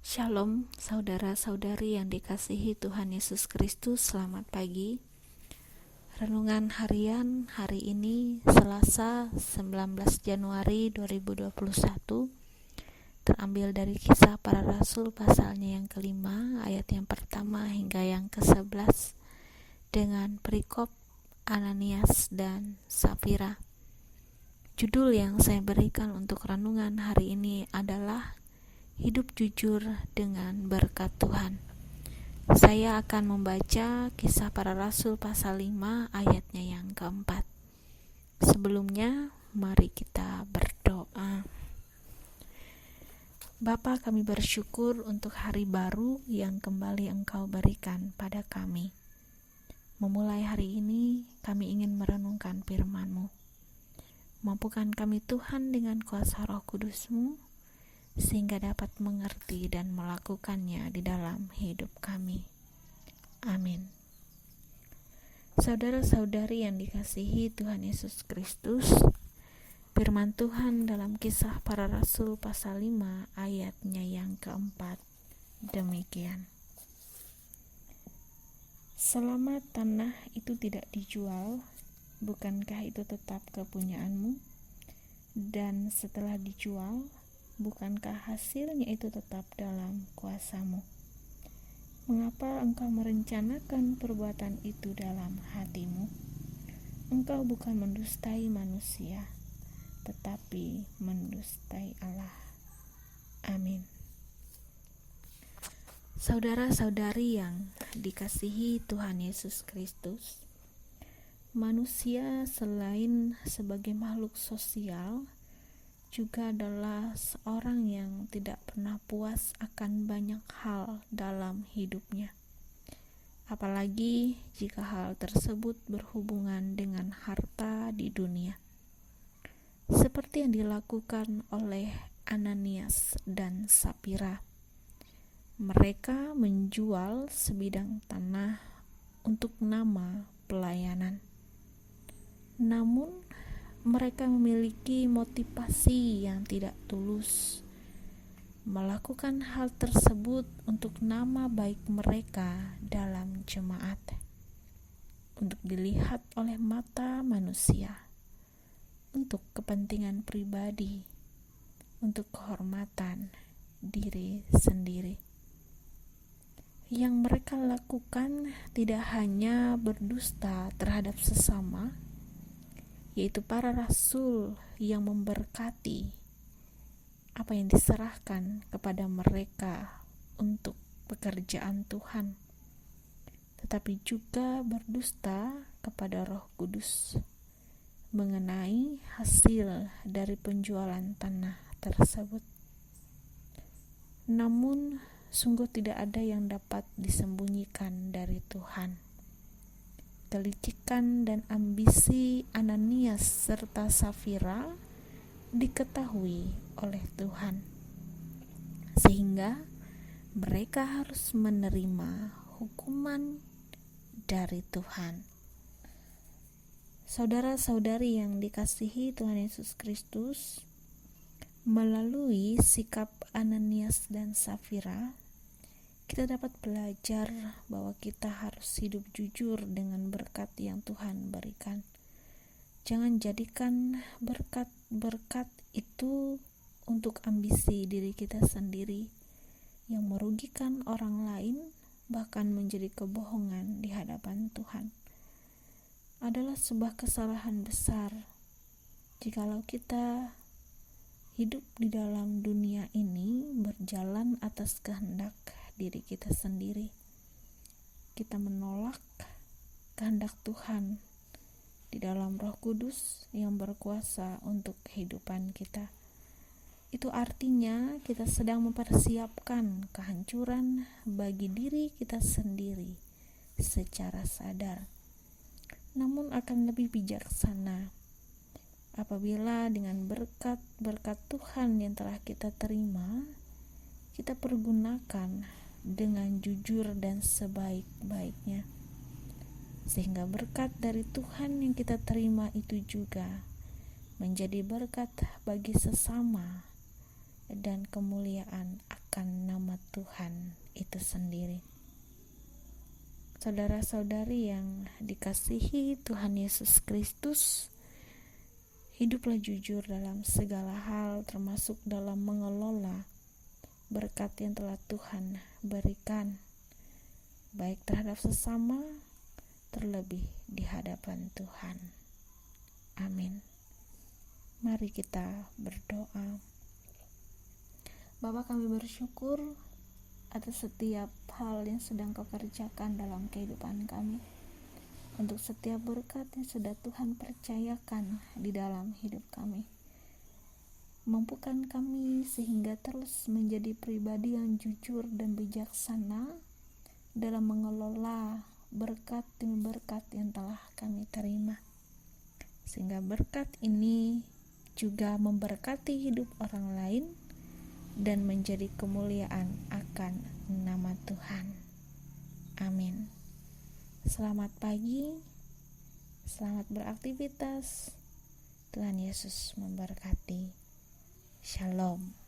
Shalom, saudara-saudari yang dikasihi Tuhan Yesus Kristus. Selamat pagi. Renungan harian hari ini Selasa 19 Januari 2021 terambil dari Kisah Para Rasul pasalnya yang kelima, ayat yang pertama hingga yang ke-11 dengan perikop Ananias dan Safira. Judul yang saya berikan untuk renungan hari ini adalah Hidup Jujur dengan Berkat Tuhan. Saya akan membaca Kisah Para Rasul pasal 5 ayatnya yang keempat. Sebelumnya, mari kita berdoa. Bapa, kami bersyukur untuk hari baru yang kembali Engkau berikan pada kami. Memulai hari ini, kami ingin merenungkan firman-Mu. Mampukan kami Tuhan dengan kuasa Roh Kudus-Mu, sehingga dapat mengerti dan melakukannya di dalam hidup kami. Amin. Saudara-saudari yang dikasihi Tuhan Yesus Kristus, firman Tuhan dalam Kisah Para Rasul pasal 5 ayatnya yang keempat demikian. Selama tanah itu tidak dijual, bukankah itu tetap kepunyaanmu? Dan setelah dijual, bukankah hasilnya itu tetap dalam kuasamu? Mengapa engkau merencanakan perbuatan itu dalam hatimu? Engkau bukan mendustai manusia, tetapi mendustai Allah. Amin. Saudara-saudari yang dikasihi Tuhan Yesus Kristus, manusia selain sebagai makhluk sosial juga adalah seorang yang tidak pernah puas akan banyak hal dalam hidupnya, apalagi jika hal tersebut berhubungan dengan harta di dunia, seperti yang dilakukan oleh Ananias dan Safira. Mereka menjual sebidang tanah untuk nama pelayanan. Namun mereka memiliki motivasi yang tidak tulus melakukan hal tersebut untuk nama baik mereka dalam jemaat, untuk dilihat oleh mata manusia, untuk kepentingan pribadi, untuk kehormatan diri sendiri. Yang mereka lakukan tidak hanya berdusta terhadap sesama, yaitu para rasul yang memberkati apa yang diserahkan kepada mereka untuk pekerjaan Tuhan, tetapi juga berdusta kepada Roh Kudus mengenai hasil dari penjualan tanah tersebut. Namun sungguh tidak ada yang dapat disembunyikan dari Tuhan. Kelicikan dan ambisi Ananias serta Safira diketahui oleh Tuhan, sehingga mereka harus menerima hukuman dari Tuhan. Saudara-saudari yang dikasihi Tuhan Yesus Kristus, melalui sikap Ananias dan Safira, kita dapat belajar bahwa kita harus hidup jujur dengan berkat yang Tuhan berikan. Jangan jadikan berkat-berkat itu untuk ambisi diri kita sendiri yang merugikan orang lain, bahkan menjadi kebohongan di hadapan Tuhan. Adalah sebuah kesalahan besar jikalau kita hidup di dalam dunia ini berjalan atas kehendak diri kita sendiri. Kita menolak kehendak Tuhan di dalam Roh Kudus yang berkuasa untuk kehidupan kita. Itu artinya kita sedang mempersiapkan kehancuran bagi diri kita sendiri secara sadar. Namun akan lebih bijaksana apabila dengan berkat-berkat Tuhan yang telah kita terima, kita pergunakan dengan jujur dan sebaik-baiknya, sehingga berkat dari Tuhan yang kita terima itu juga menjadi berkat bagi sesama dan kemuliaan akan akan nama Tuhan itu sendiri. Saudara-saudari yang dikasihi Tuhan Yesus Kristus, hiduplah jujur dalam segala hal, termasuk dalam mengelola berkat yang telah Tuhan berikan, baik terhadap sesama, terlebih di hadapan Tuhan. Amin. Mari kita berdoa. Bapa, kami bersyukur atas setiap hal yang sedang Kau kerjakan dalam kehidupan kami, untuk setiap berkat yang sudah Tuhan percayakan di dalam hidup kami. Mampukan kami sehingga terus menjadi pribadi yang jujur dan bijaksana dalam mengelola berkat demi berkat yang telah kami terima, sehingga berkat ini juga memberkati hidup orang lain dan menjadi kemuliaan akan nama Tuhan. Amin. Selamat pagi, selamat beraktivitas. Tuhan Yesus memberkati. Shalom.